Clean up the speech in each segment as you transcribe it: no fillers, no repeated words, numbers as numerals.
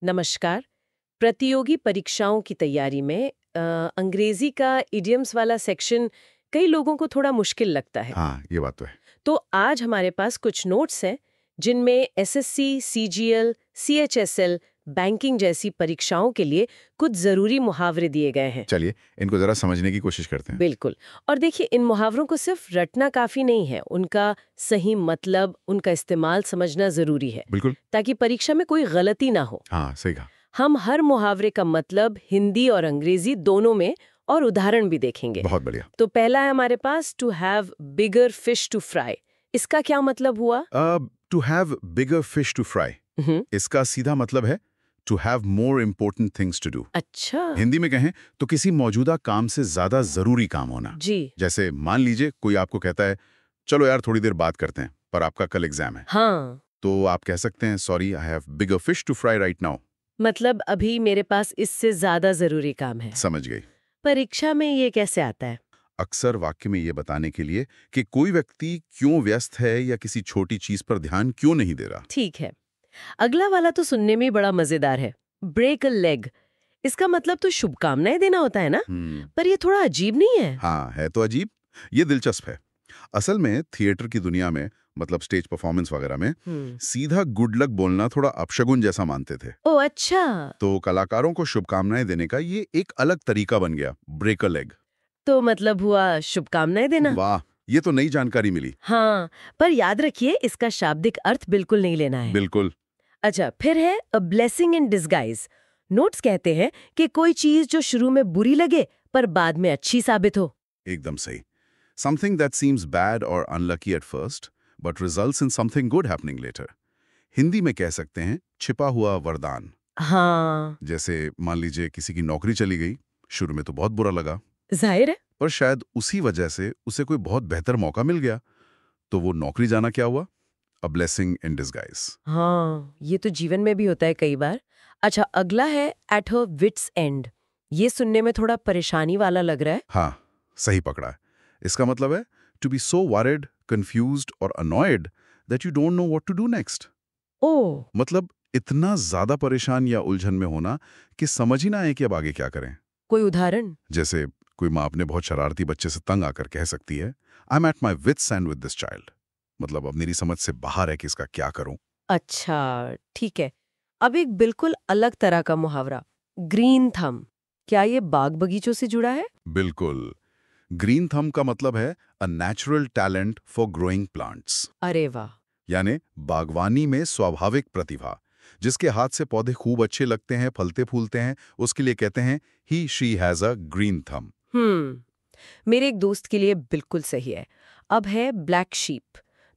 नमस्कार। प्रतियोगी परीक्षाओं की तैयारी में अंग्रेजी का इडियम्स वाला सेक्शन कई लोगों को थोड़ा मुश्किल लगता है। हाँ, ये बात तो है। तो आज हमारे पास कुछ नोट्स हैं जिनमें एसएससी, सीजीएल, सीएचएसएल, बैंकिंग जैसी परीक्षाओं के लिए कुछ जरूरी मुहावरे दिए गए हैं। चलिए, इनको जरा समझने की कोशिश करते हैं। बिल्कुल। और देखिए, इन मुहावरों को सिर्फ रटना काफी नहीं है, उनका सही मतलब, उनका इस्तेमाल समझना जरूरी है, बिल्कुल। ताकि परीक्षा में कोई गलती ना हो। हाँ, सही कहा। हम हर मुहावरे का मतलब हिंदी और अंग्रेजी दोनों में और उदाहरण भी देखेंगे। बहुत बढ़िया। तो पहला है हमारे पास to have bigger fish to fry. इसका क्या मतलब हुआ? To have bigger fish to fry, इसका सीधा मतलब है to have more important things to do. अच्छा हिंदी में कहें तो किसी मौजूदा काम से ज्यादा जरूरी काम होना। जी। जैसे मान लीजिए कोई आपको कहता है चलो यार थोड़ी देर बात करते हैं, पर आपका कल एग्जाम है। हाँ, तो आप कह सकते हैं sorry I have bigger fish to fry right now. मतलब अभी मेरे पास इससे ज्यादा जरूरी काम है। समझ गई। परीक्षा में ये कैसे आता है? अक्सर वाक्य में ये बताने के लिए कि कोई व्यक्ति क्यों व्यस्त है या किसी छोटी चीज पर ध्यान क्यों नहीं दे रहा। ठीक है। अगला वाला तो सुनने में ही बड़ा मजेदार है। Break a leg. इसका मतलब तो शुभकामनाएं देना होता है ना? पर ये थोड़ा अजीब नहीं है? हाँ, है तो अजीब। ये दिलचस्प है। असल में थिएटर की दुनिया में, मतलब स्टेज परफॉर्मेंस वगैरह में, सीधा गुड लक बोलना थोड़ा अपशगुन जैसा मानते थे। ओह अच्छा। तो कलाकारों को शुभकामनाएं देने का ये एक अलग तरीका बन गया, ब्रेक अ लेग। तो मतलब हुआ शुभकामनाएं देना। वाह, ये तो नई जानकारी मिली। हाँ, पर याद रखिए इसका शाब्दिक अर्थ बिल्कुल नहीं लेना है। बिल्कुल। अच्छा, फिर है a blessing in disguise. Notes कहते हैं कि कोई चीज जो शुरू में बुरी लगे पर बाद में अच्छी साबित हो। एकदम सही। समथिंग दैट सीम्स बैड और unlucky at first but results in something good happening later. Hindi में कह सकते हैं छिपा हुआ वरदान। हाँ, जैसे मान लीजिए किसी की नौकरी चली गई, शुरू में तो बहुत बुरा लगा, जाहिर है। पर शायद उसी वजह से उसे कोई बहुत बेहतर मौका मिल गया, तो वो नौकरी जाना क्या हुआ, अ ब्लेसिंग इन डिस्गाइज। हाँ, ये तो जीवन में भी होता है कई बार। अच्छा, अगला है एट हर विट्स एंड। ये सुनने में थोड़ा परेशानी वाला लग रहा है। हाँ, सही पकड़ा है। इसका मतलब है to be so worried, confused और annoyed that you don't know what to do next. ओह, मतलब इतना ज्यादा परेशान या उलझन में होना कि समझ ही ना आए कि अब आगे क्या करें। कोई उदाहरण? जैसे कोई माँ अपने बहुत शरारती बच्चे से तंग आकर कह सकती है I am at my wits end with this child. मतलब अब मेरी समझ से बाहर है कि इसका क्या करूं। अच्छा, ठीक है। अब एक बिल्कुल अलग तरह का मुहावरा, ग्रीन थंब। क्या ये बाग बगीचों से जुड़ा है? बिल्कुल। ग्रीन थंब का मतलब है a natural talent for growing plants. अरे वाह। यानी बागवानी में स्वाभाविक प्रतिभा, जिसके हाथ से पौधे खूब अच्छे लगते हैं, फलते फूलते हैं, उसके लिए कहते हैं he she has a green thumb. मेरे एक दोस्त के लिए बिल्कुल सही है। अब है ब्लैक शीप।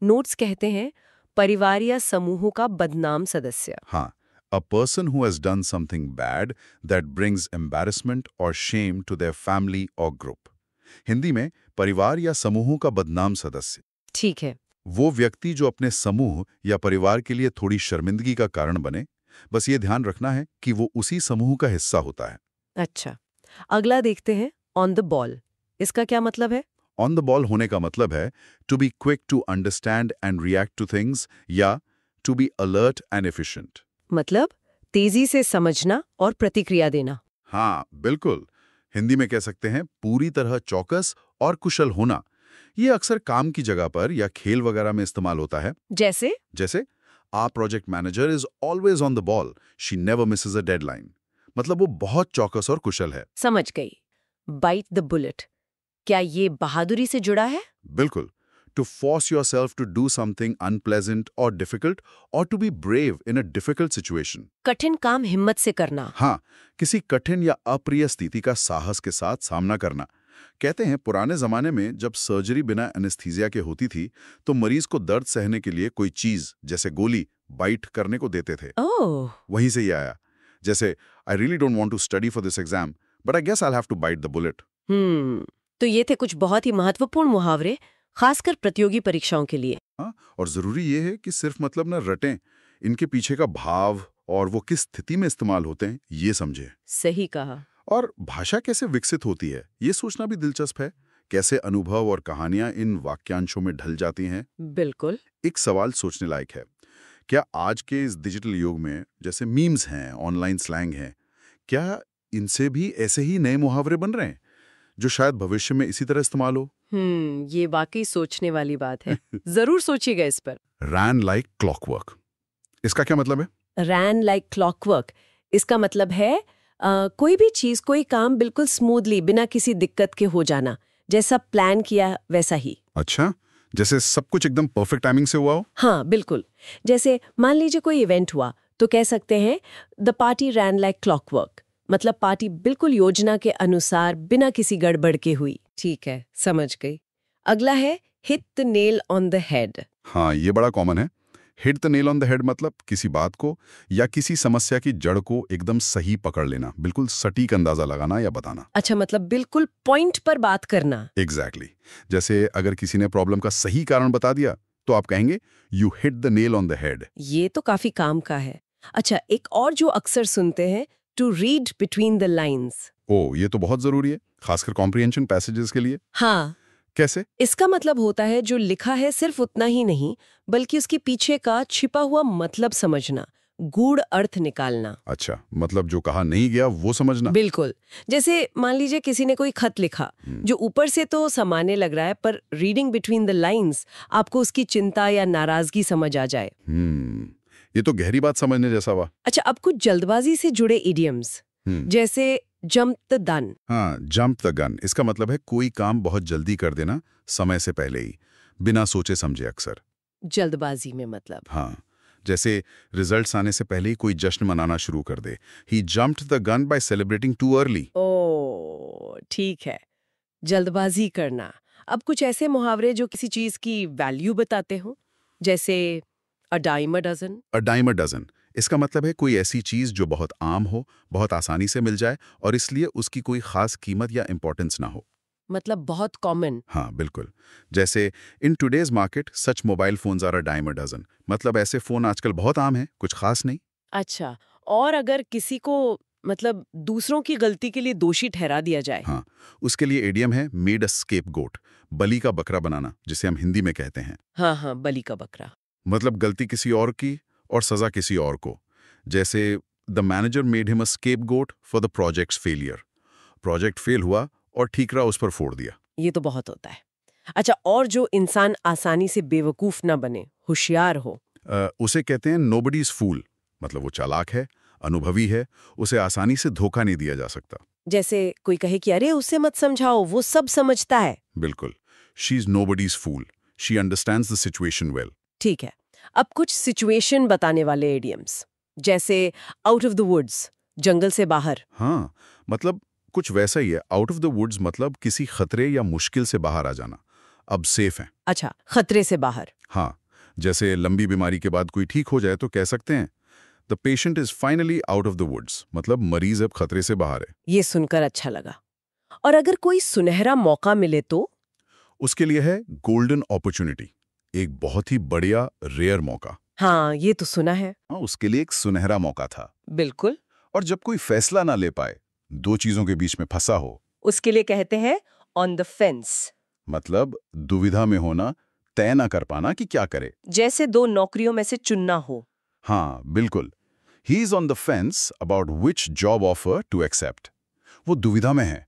नोट्स कहते हैं परिवार या समूहों का बदनाम सदस्य। हाँ, a person who has done something bad that brings embarrassment और शेम टू देयर फैमिली और ग्रुप। हिंदी में परिवार या समूहों का बदनाम सदस्य, ठीक है। वो व्यक्ति जो अपने समूह या परिवार के लिए थोड़ी शर्मिंदगी का कारण बने। बस ये ध्यान रखना है कि वो उसी समूह का हिस्सा होता है। अच्छा, अगला देखते हैं ऑन द बॉल। इसका क्या मतलब है? ऑन द बॉल होने का मतलब है to be quick to understand and react to things, या to be alert and efficient. मतलब तेजी से समझना और प्रतिक्रिया देना। हाँ, बिल्कुल। हिंदी में कह सकते हैं पूरी तरह चौकस और कुशल होना। ये अक्सर काम की जगह पर या खेल वगैरह में इस्तेमाल होता है। जैसे? जैसे our project manager is always on the ball, she never misses a deadline. मतलब वो बहुत चौकस और कुशल है। समझ गई। Bite the bullet. क्या ये बहादुरी से जुड़ा है? बिल्कुल। To force yourself to do something unpleasant और डिफिकल्ट, और to be brave in a difficult situation. कठिन काम हिम्मत से करना। हाँ, किसी कठिन या अप्रिय स्थिति का साहस के साथ सामना करना। कहते हैं पुराने जमाने में जब सर्जरी बिना एनेस्थीसिया के होती थी, तो मरीज को दर्द सहने के लिए कोई चीज जैसे गोली बाइट करने को देते थे। ओह। वहीं से ये आया। जैसे I really don't want to study for this exam, but I guess I have to bite the bullet. तो ये थे कुछ बहुत ही महत्वपूर्ण मुहावरे, खासकर प्रतियोगी परीक्षाओं के लिए। हाँ, और जरूरी ये है कि सिर्फ मतलब न रटें, इनके पीछे का भाव और वो किस स्थिति में इस्तेमाल होते हैं ये समझें। सही कहा। और भाषा कैसे विकसित होती है ये सोचना भी दिलचस्प है। कैसे अनुभव और कहानियां इन वाक्यांशों में ढल जाती हैं। बिल्कुल। एक सवाल सोचने लायक है। क्या आज के इस डिजिटल युग में जैसे मीम्स हैं, ऑनलाइन स्लैंग है, क्या इनसे भी ऐसे ही नए मुहावरे बन रहे हैं जो शायद भविष्य में इसी तरह इस्तेमाल हो? ये वाकई सोचने वाली बात है। जरूर सोचिएगा इस पर। रैन लाइक क्लॉकवर्क, इसका क्या मतलब है? रैन लाइक क्लॉकवर्क, इसका मतलब है कोई भी चीज, कोई काम बिल्कुल स्मूथली, बिना किसी दिक्कत के हो जाना, जैसा प्लान किया वैसा ही। अच्छा, जैसे सब कुछ एकदम परफेक्ट टाइमिंग से हुआ हो? हाँ बिल्कुल। जैसे मान लीजिए कोई इवेंट हुआ तो कह सकते हैं the party ran like clockwork, मतलब पार्टी बिल्कुल योजना के अनुसार बिना किसी गड़बड़ के हुई। ठीक है, समझ गई। अगला है hit the nail on the head. हाँ, ये बड़ा कॉमन है। Hit the nail on the head मतलब किसी बात को या किसी समस्या की जड़ को एकदम सही पकड़ लेना, बिल्कुल सटीक अंदाजा लगाना या बताना। अच्छा, मतलब बिल्कुल पॉइंट पर बात करना। एग्जैक्टली जैसे अगर किसी ने प्रॉब्लम का सही कारण बता दिया तो आप कहेंगे you hit the nail on the head. ये तो काफी काम का है। अच्छा, एक और जो अक्सर सुनते हैं, to read between the lines. ओ, ये तो बहुत जरूरी है, खासकर कॉम्प्रिहेंशन पैसेजेस के लिए। हाँ, कैसे? इसका मतलब होता है जो लिखा है सिर्फ उतना ही नहीं, बल्कि उसके पीछे का छिपा हुआ मतलब समझना, गूढ़ अर्थ निकालना। अच्छा, मतलब जो कहा नहीं गया वो समझना। बिल्कुल। जैसे मान लीजिए किसी ने कोई खत लिखा जो ऊपर से तो सामान्य लग रहा है, पर रीडिंग बिटवीन द लाइन्स आपको उसकी चिंता या नाराजगी समझ आ जाए। ये तो गहरी बात समझने जैसा हुआ। अच्छा, अब कुछ जल्दबाजी से जुड़े इडियम्स, जैसे जंप द गन। हाँ, जंप द गन, इसका मतलब है कोई काम बहुत जल्दी कर देना, समय से पहले ही, बिना सोचे समझे। अक्सर जल्दबाजी में मतलब। हाँ, जैसे रिजल्ट्स आने से पहले ही कोई जश्न मनाना शुरू कर दे। He jumped the gun by celebrating too early. ओ ठीक है, जल्दबाजी करना। अब कुछ ऐसे मुहावरे जो किसी चीज की वैल्यू बताते हो, जैसे a dime a dozen. A dime a dozen, इसका मतलब है कोई ऐसी चीज जो बहुत आम हो, बहुत आसानी से मिल जाए और इसलिए उसकी कोई खास कीमत या इंपॉर्टेंस ना हो। मतलब बहुत कॉमन। हाँ बिल्कुल। जैसे in today's market such mobile phones are a dime a dozen, मतलब ऐसे फोन आजकल बहुत आम हैं, कुछ खास नहीं। अच्छा, और अगर किसी को मतलब दूसरों की गलती के लिए दोषी ठहरा दिया जाए। हाँ, उसके लिए एडियम है मेड अ स्केपगोट, बलि का बकरा बनाना, जिसे हम हिंदी में कहते हैं। हाँ हाँ, बलि का बकरा। मतलब गलती किसी और की और सजा किसी और को। जैसे the manager made him a scapegoat for the projects failure, project fail हुआ और ठीकरा उस पर फोड़ दिया। ये तो बहुत होता है। अच्छा, और जो इंसान आसानी से बेवकूफ ना बने, होशियार हो। उसे कहते हैं नोबडीज फूल, मतलब वो चालाक है, अनुभवी है, उसे आसानी से धोखा नहीं दिया जा सकता। जैसे कोई कहे कि अरे उससे मत समझाओ, वो सब समझता है। बिल्कुल, she is nobody's fool, she understands the situation well. ठीक है, अब कुछ सिचुएशन बताने वाले एडियम्स, जैसे आउट ऑफ द वुड्स, जंगल से बाहर। हाँ, मतलब कुछ वैसा ही है। आउट ऑफ द वुड्स मतलब किसी खतरे या मुश्किल से बाहर आ जाना, अब सेफ है। अच्छा, खतरे से बाहर। हाँ, जैसे लंबी बीमारी के बाद कोई ठीक हो जाए तो कह सकते हैं the patient is finally out of the woods, मतलब मरीज अब खतरे से बाहर है। ये सुनकर अच्छा लगा। और अगर कोई सुनहरा मौका मिले तो? उसके लिए है गोल्डन अपॉर्चुनिटी, एक बहुत ही बढ़िया रेयर मौका। हाँ, ये तो सुना है। हाँ, उसके लिए एक सुनहरा मौका था। बिल्कुल। और जब कोई फैसला ना ले पाए, दो चीजों के बीच में फंसा हो, उसके लिए कहते हैं ऑन द फेंस। मतलब दुविधा में होना, तय ना कर पाना कि क्या करे। जैसे दो नौकरियों में से चुनना हो। हाँ बिल्कुल, he is on the fence about which job offer to accept, वो दुविधा में है।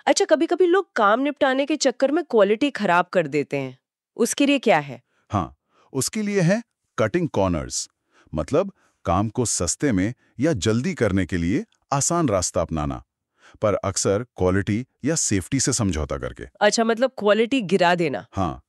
अच्छा, कभी कभी लोग काम निपटाने के चक्कर में क्वालिटी खराब कर देते हैं, उसके लिए क्या है? हाँ, उसके लिए है कटिंग कॉर्नर्स, मतलब काम को सस्ते में या जल्दी करने के लिए आसान रास्ता अपनाना, पर अक्सर क्वालिटी या सेफ्टी से समझौता करके। अच्छा, मतलब क्वालिटी गिरा देना। हाँ,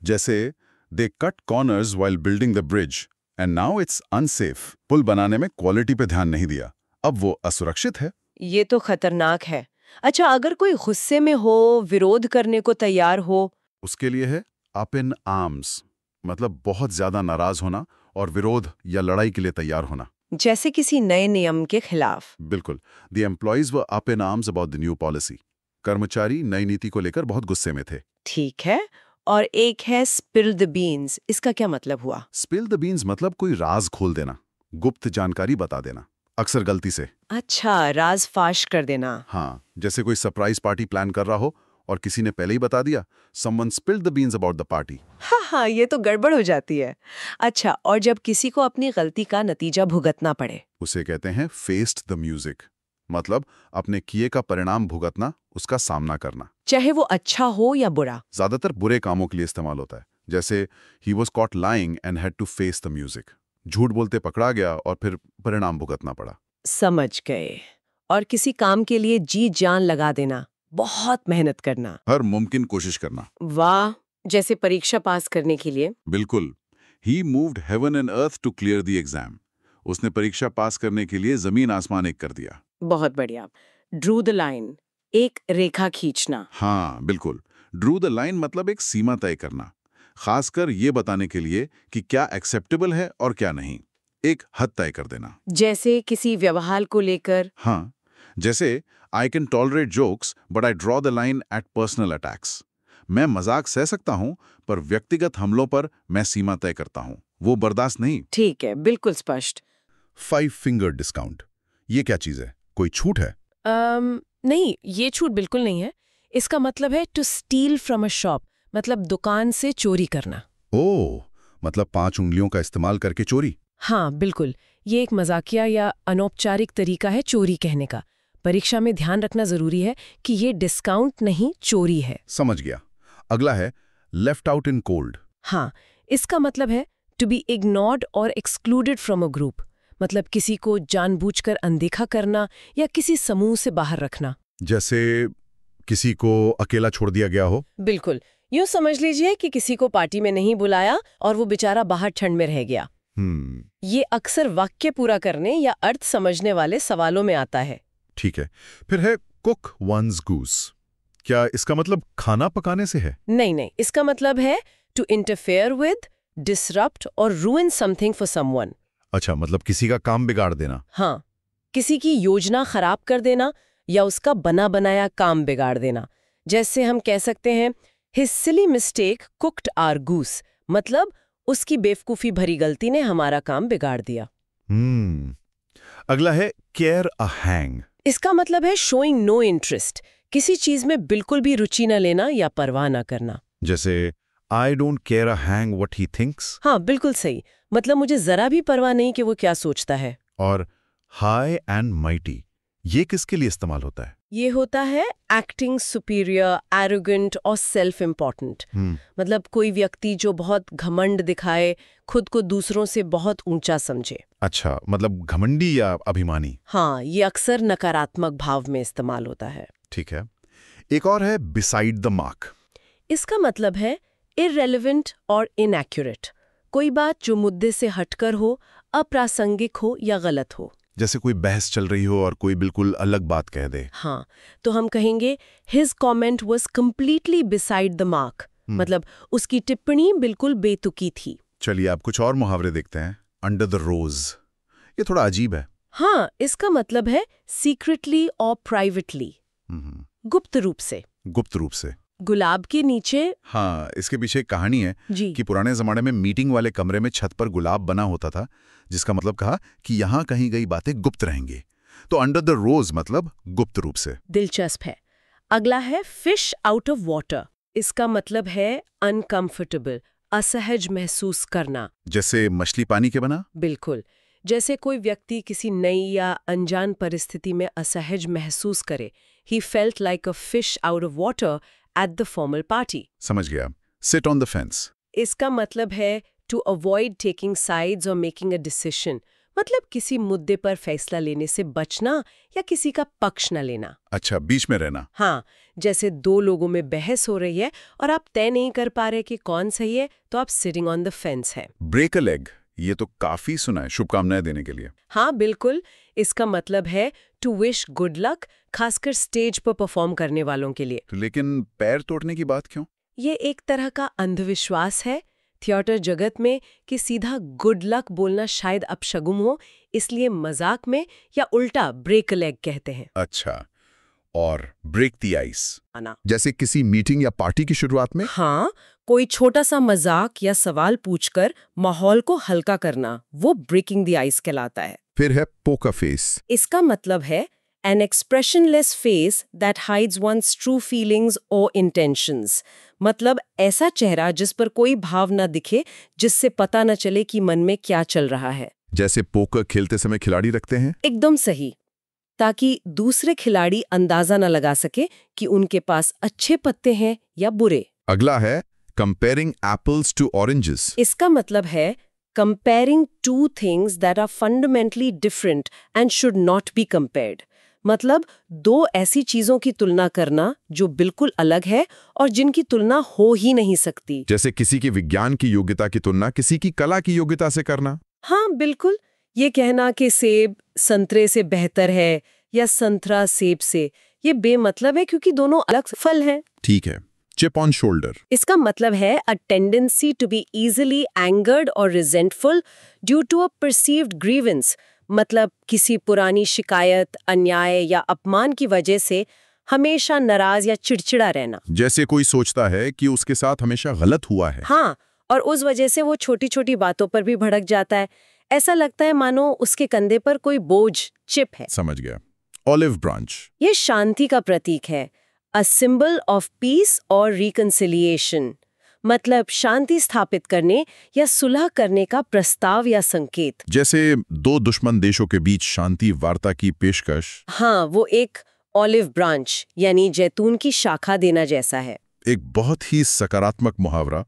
जैसे they cut corners while building the bridge and now it's unsafe, पुल बनाने में क्वालिटी पे ध्यान नहीं दिया, अब वो असुरक्षित है। ये तो खतरनाक है। अच्छा, अगर कोई गुस्से में हो, विरोध करने को तैयार हो? उसके लिए है अप इन आर्म्स, मतलब बहुत ज्यादा नाराज होना और विरोध या लड़ाई के लिए तैयार होना। जैसे किसी नए नियम के खिलाफ। बिल्कुल, the employees were up in arms about the new policy, कर्मचारी नई नीति को लेकर बहुत गुस्से में थे। ठीक है। और एक है स्पिल द बीन्स, इसका क्या मतलब हुआ? स्पिल द बीन्स मतलब कोई राज खोल देना, गुप्त जानकारी बता देना, अक्सर गलती से। अच्छा, राज फाश कर देना। हाँ, जैसे कोई सरप्राइज पार्टी प्लान कर रहा हो और किसी ने पहले ही बता दिया, someone spilled the beans about the party। हाँ, ये तो गड़बड़ हो जाती है। अच्छा, और जब किसी को अपनी गलती का नतीजा भुगतना पड़े, उसे कहते हैं faced the music, मतलब अपने किए का परिणाम भुगतना, उसका सामना करना। चाहे वो अच्छा हो या बुरा। ज्यादातर बुरे कामों के लिए इस्तेमाल होता है, जैसे he was caught lying and had to face the music। झूठ बोलते पकड़ा गया और फिर परिणाम भुगतना पड़ा। समझ गए। और किसी काम के लिए जी जान लगा देना, बहुत मेहनत करना, हर मुमकिन कोशिश करना। वाह, जैसे परीक्षा पास करने के लिए। बिल्कुल। He moved heaven and earth to clear the exam। उसने परीक्षा पास करने के लिए जमीन आसमान एक कर दिया। बहुत बढ़िया। ड्रू द लाइन, एक रेखा खींचना। हाँ, बिल्कुल। ड्रू द लाइन मतलब एक सीमा तय करना, खासकर ये बताने के लिए कि क्या एक्सेप्टेबल है और क्या नहीं। एक हद तय कर देना। जैसे किसी व्यवहार को लेकर। हाँ, जैसे I can tolerate jokes but I draw the line at personal attacks. मैं मजाक सह सकता हूं, पर व्यक्तिगत हमलों पर मैं सीमा तय करता हूं, वो बर्दाश्त नहीं। ठीक है, बिल्कुल स्पष्ट। 5 फिंगर डिस्काउंट, ये क्या चीज है? कोई छूट है? नहीं, ये छूट बिल्कुल नहीं है। इसका मतलब है to steal from a shop, मतलब दुकान से चोरी करना। ओह, मतलब 5 उंगलियों का इस्तेमाल करके चोरी। हाँ, बिल्कुल। ये एक मजाकिया या अनौपचारिक तरीका है चोरी कहने का। परीक्षा में ध्यान रखना जरूरी है कि ये डिस्काउंट नहीं, चोरी है। समझ गया। अगला है लेफ्ट आउट इन कोल्ड। हाँ, इसका मतलब है टू बी इग्नोर्ड और एक्सक्लूडेड फ्रॉम अ ग्रुप, मतलब किसी को जानबूझकर अनदेखा करना या किसी समूह से बाहर रखना। जैसे किसी को अकेला छोड़ दिया गया हो। बिल्कुल, यूं समझ लीजिए कि किसी को पार्टी में नहीं बुलाया और वो बेचारा बाहर ठंड में रह गया। ये अक्सर वाक्य पूरा करने या अर्थ समझने वाले सवालों में आता है। ठीक है। फिर है कुक वंस गूस। क्या इसका मतलब खाना पकाने से है? नहीं, इसका मतलब है टू इंटरफेयर विद, डिसरप्ट और रूइन समथिंग फॉर समवन। अच्छा, मतलब किसी का काम बिगाड़ देना। हाँ, किसी की योजना खराब कर देना या उसका बना बनाया काम बिगाड़ देना। जैसे हम कह सकते हैं his silly mistake cooked our goose, मतलब उसकी बेवकूफी भरी गलती ने हमारा काम बिगाड़ दिया। अगला है केयर अ हैंग। इसका मतलब है शोइंग नो इंटरेस्ट, किसी चीज में बिल्कुल भी रुचि न लेना या परवाह न करना। जैसे I don't care a hang what he thinks. हाँ, बिल्कुल सही। मतलब मुझे जरा भी परवाह नहीं कि वो क्या सोचता है। और हाई एंड माइटी, ये किसके लिए इस्तेमाल होता है? ये होता है एक्टिंग सुपीरियर, एरोगेंट और सेल्फ इम्पोर्टेंट। मतलब कोई व्यक्ति जो बहुत घमंड दिखाए, खुद को दूसरों से बहुत ऊंचा समझे। अच्छा, मतलब घमंडी या अभिमानी। हाँ, ये अक्सर नकारात्मक भाव में इस्तेमाल होता है। ठीक है। एक और है बिसाइड द मार्क। इसका मतलब है इररेलेवेंट और इनएक्यूरेट, कोई बात जो मुद्दे से हटकर हो, अप्रासंगिक हो या गलत हो। जैसे कोई बहस चल रही हो और कोई बिल्कुल अलग बात कह दे। हाँ, तो हम कहेंगे his comment was completely beside the mark, मतलब उसकी टिप्पणी बिल्कुल बेतुकी थी। चलिए, आप कुछ और मुहावरे देखते हैं। अंडर द रोज, ये थोड़ा अजीब है। हाँ, इसका मतलब है सीक्रेटली और प्राइवेटली, गुप्त रूप से। गुप्त रूप से, गुलाब के नीचे। हाँ, इसके पीछे एक कहानी है जी। कि पुराने जमाने में मीटिंग वाले कमरे में छत पर गुलाब बना होता था, जिसका मतलब कहा कि यहाँ कहीं गई बातें गुप्त रहेंगी। तो अंडर द रोज मतलब गुप्त रूप से। दिलचस्प है। अगला है फिश आउट ऑफ वाटर। इसका मतलब है अनकंफर्टेबल, असहज महसूस करना। जैसे मछली पानी के बना। बिल्कुल, जैसे कोई व्यक्ति किसी नई या अनजान परिस्थिति में असहज महसूस करे। He felt like a fish out of water at the formal party. समझ गया। Sit on the fence. इसका मतलब है टू अवॉइड टेकिंग साइड्स और मेकिंग अ डिसीजन, मतलब किसी मुद्दे पर फैसला लेने से बचना या किसी का पक्ष न लेना। अच्छा, बीच में रहना। हाँ, जैसे 2 लोगों में बहस हो रही है और आप तय नहीं कर पा रहे कि कौन सही है, तो आप सिटिंग ऑन द फेंस है। ब्रेक अ लेग, ये तो काफी सुना है शुभकामनाएं देने के लिए। हाँ, बिल्कुल। इसका मतलब है टू विश गुड लक, खासकर स्टेज पर परफॉर्म करने वालों के लिए। तो लेकिन पैर तोड़ने की बात क्यों? ये एक तरह का अंधविश्वास है थिएटर जगत में कि सीधा गुड लक बोलना शायद अपशगुन हो, इसलिए मजाक में या उल्टा ब्रेक अ लेग कहते हैं। अच्छा, और ब्रेक द आइस, आना। जैसे किसी मीटिंग या पार्टी की शुरुआत में। हाँ, कोई छोटा सा मजाक या सवाल पूछकर माहौल को हल्का करना, वो ब्रेकिंग द आइस कहलाता है। फिर है पोकर फेस। इसका मतलब है An expressionless face that hides one's true feelings or intentions. मतलब ऐसा चेहरा जिस पर कोई भाव ना दिखे, जिससे पता न चले कि मन में क्या चल रहा है। जैसे पोकर खेलते समय खिलाड़ी रखते हैं। एकदम सही, ताकि दूसरे खिलाड़ी अंदाजा न लगा सके कि उनके पास अच्छे पत्ते हैं या बुरे। अगला है comparing apples to oranges. इसका मतलब है comparing two things that are fundamentally different and should not be compared. मतलब दो ऐसी चीजों की तुलना करना जो बिल्कुल अलग है और जिनकी तुलना हो ही नहीं सकती। जैसे किसी की विज्ञान की योग्यता की तुलना किसी की कला की योग्यता से करना। हाँ बिल्कुल, ये कहना कि सेब संतरे से बेहतर है या संतरा सेब से, ये बेमतलब है क्योंकि दोनों अलग फल हैं। ठीक है, chip on shoulder. इसका मतलब है a tendency to be easily angered or resentful due to a perceived grievance. मतलब किसी पुरानी शिकायत, अन्याय या अपमान की वजह से हमेशा नाराज या चिड़चिड़ा रहना। जैसे कोई सोचता है कि उसके साथ हमेशा गलत हुआ है। हाँ, और उस वजह से वो छोटी छोटी बातों पर भी भड़क जाता है। ऐसा लगता है मानो उसके कंधे पर कोई बोझ चिप है। समझ गया। Olive branch. ये शांति का प्रतीक है, a symbol of peace और reconciliation. मतलब शांति स्थापित करने या सुलह करने का प्रस्ताव या संकेत। जैसे दो दुश्मन देशों के बीच शांति वार्ता की पेशकश। हाँ, वो एक ऑलिव ब्रांच यानी जैतून की शाखा देना जैसा है। एक बहुत ही सकारात्मक मुहावरा,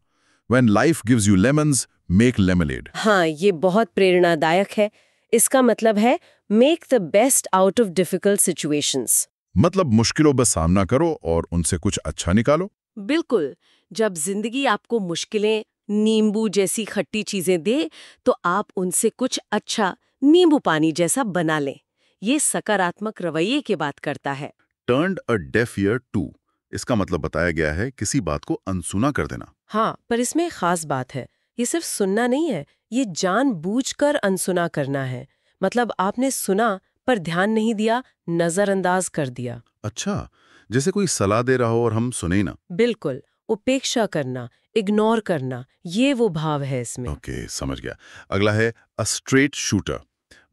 When life gives you lemons, make lemonade. हाँ, ये बहुत प्रेरणादायक है। इसका मतलब है make the best out of difficult situations. मतलब मुश्किलों का सामना करो और उनसे कुछ अच्छा निकालो। बिल्कुल, जब जिंदगी आपको मुश्किलें नींबू जैसी खट्टी चीजें दे, तो आप उनसे कुछ अच्छा नींबू पानी जैसा बना लें। ये सकारात्मक रवैये की बात करता है। Turned a deaf ear to, इसका मतलब बताया गया है किसी बात को अनसुना कर देना। हाँ, पर इसमें एक खास बात है, ये सिर्फ सुनना नहीं है, ये जानबूझकर अनसुना करना है। मतलब आपने सुना पर ध्यान नहीं दिया, नजरअंदाज कर दिया। अच्छा, जैसे कोई सलाह दे रहा हो और हम सुने ही ना। बिल्कुल, उपेक्षा करना, इग्नोर करना, ये वो भाव है इसमें। ओके, समझ गया। अगला है अ स्ट्रेट शूटर,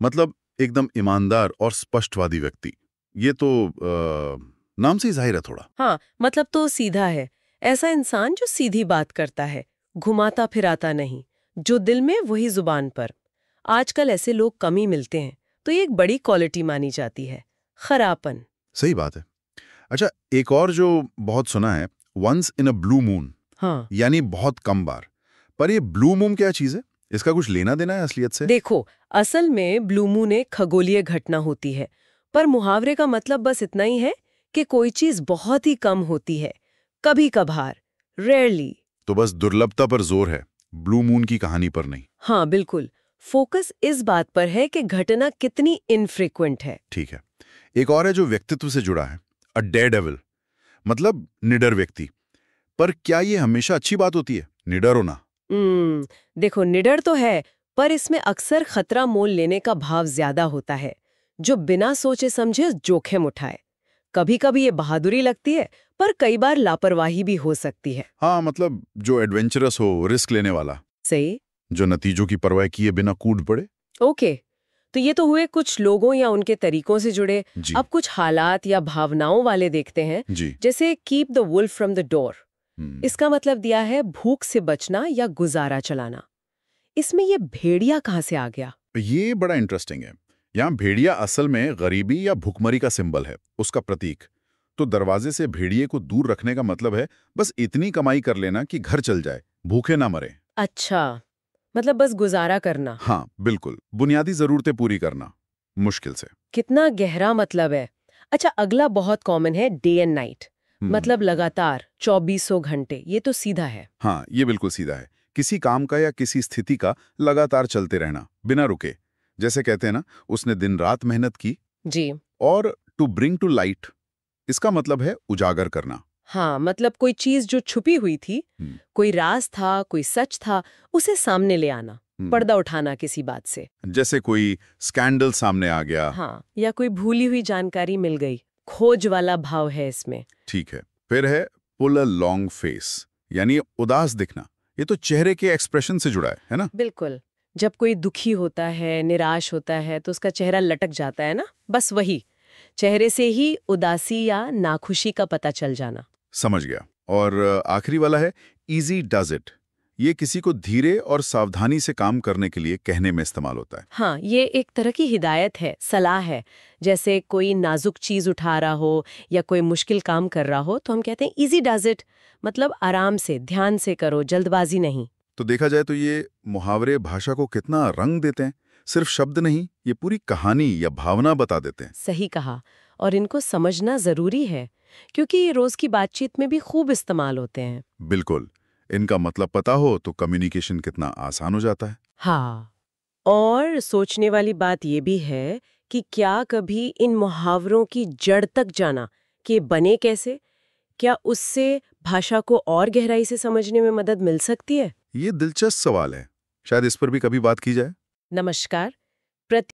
मतलब एकदम ईमानदार और स्पष्टवादी व्यक्ति। ये तो नाम से ही जाहिर है थोड़ा। हाँ, मतलब तो सीधा है, ऐसा इंसान जो सीधी बात करता है, घुमाता फिराता नहीं, जो दिल में वही जुबान पर। आजकल ऐसे लोग कम ही मिलते हैं, तो ये एक बड़ी क्वालिटी मानी जाती है, खरापन। सही बात है। अच्छा, एक और जो बहुत सुना है, once in a blue moon. हाँ, यानी बहुत कम बार। पर ये ब्लू मून क्या चीज है? इसका कुछ लेना देना है असलियत से? देखो, असल में ब्लू मून एक खगोलीय घटना होती है, पर मुहावरे का मतलब बस इतना ही है कि कोई चीज बहुत ही कम होती है, कभी कभार, रेयरली। तो बस दुर्लभता पर जोर है, ब्लू मून की कहानी पर नहीं। हाँ बिल्कुल, फोकस इस बात पर है कि घटना कितनी इनफ्रीक्वेंट है। ठीक है। एक और है जो व्यक्तित्व से जुड़ा है, अ डेयरडेविल, मतलब निडर व्यक्ति। पर क्या ये हमेशा अच्छी बात होती है, निडर होना? देखो, निडर तो है, पर इसमें अक्सर खतरा मोल लेने का भाव ज्यादा होता है, जो बिना सोचे समझे जोखिम उठाए। कभी कभी ये बहादुरी लगती है, पर कई बार लापरवाही भी हो सकती है। हाँ, मतलब जो एडवेंचरस हो, रिस्क लेने वाला। सही। जो नतीजों की परवाह किए बिना कूद पड़े। ओके, तो ये तो हुए कुछ लोगों या उनके तरीकों से जुड़े। जी। अब कुछ हालात या भावनाओं वाले देखते हैं। जी। जैसे keep the wolf from the door. इसका मतलब दिया है भूख से बचना या गुजारा चलाना। इसमें ये भेड़िया कहाँ से आ गया? ये बड़ा इंटरेस्टिंग है। यहाँ भेड़िया असल में गरीबी या भुखमरी का सिंबल है, उसका प्रतीक। तो दरवाजे से भेड़िए को दूर रखने का मतलब है बस इतनी कमाई कर लेना कि घर चल जाए, भूखे ना मरे। अच्छा, मतलब बस गुजारा करना। हाँ बिल्कुल, बुनियादी जरूरतें पूरी करना, मुश्किल से। कितना गहरा मतलब है। अच्छा, अगला बहुत कॉमन है डे एंड नाइट, मतलब लगातार 2400 घंटे। ये तो सीधा है। हाँ, ये बिल्कुल सीधा है। किसी काम का या किसी स्थिति का लगातार चलते रहना, बिना रुके। जैसे कहते हैं ना, उसने दिन रात मेहनत की। जी। और टू ब्रिंग टू लाइट, इसका मतलब है उजागर करना। हाँ, मतलब कोई चीज जो छुपी हुई थी, कोई राज था, कोई सच था, उसे सामने ले आना, पर्दा उठाना किसी बात से। जैसे कोई स्कैंडल सामने आ गया। हाँ, या कोई भूली हुई जानकारी मिल गई, खोज वाला भाव है इसमें। ठीक है। फिर है पुल अ लॉन्ग फेस, यानी उदास दिखना। ये तो चेहरे के एक्सप्रेशन से जुड़ा है ना? बिल्कुल, जब कोई दुखी होता है, निराश होता है, तो उसका चेहरा लटक जाता है ना, बस वही। चेहरे से ही उदासी या नाखुशी का पता चल जाना। समझ गया। और आखिरी वाला है इजी डज इट। ये किसी को धीरे और सावधानी से काम करने के लिए कहने में इस्तेमाल होता है। हाँ, ये एक तरह की हिदायत है, सलाह है। जैसे कोई नाजुक चीज उठा रहा हो या कोई मुश्किल काम कर रहा हो तो हम कहते हैं इजी डज इट, मतलब आराम से, ध्यान से करो, जल्दबाजी नहीं। तो देखा जाए तो ये मुहावरे भाषा को कितना रंग देते हैं। सिर्फ शब्द नहीं, ये पूरी कहानी या भावना बता देते हैं। सही कहा। और इनको समझना जरूरी है क्योंकि ये रोज की बातचीत में भी खूब इस्तेमाल होते हैं। बिल्कुल। इनका मतलब पता हो तो कम्युनिकेशन कितना आसान हो जाता है। हाँ, और सोचने वाली बात ये भी है कि क्या कभी इन मुहावरों की जड़ तक जाना कि बने कैसे, क्या उससे भाषा को और गहराई से समझने में मदद मिल सकती है? ये दिलचस्प सवाल है। शायद इस पर भी कभी बात की जाए। नमस्कार,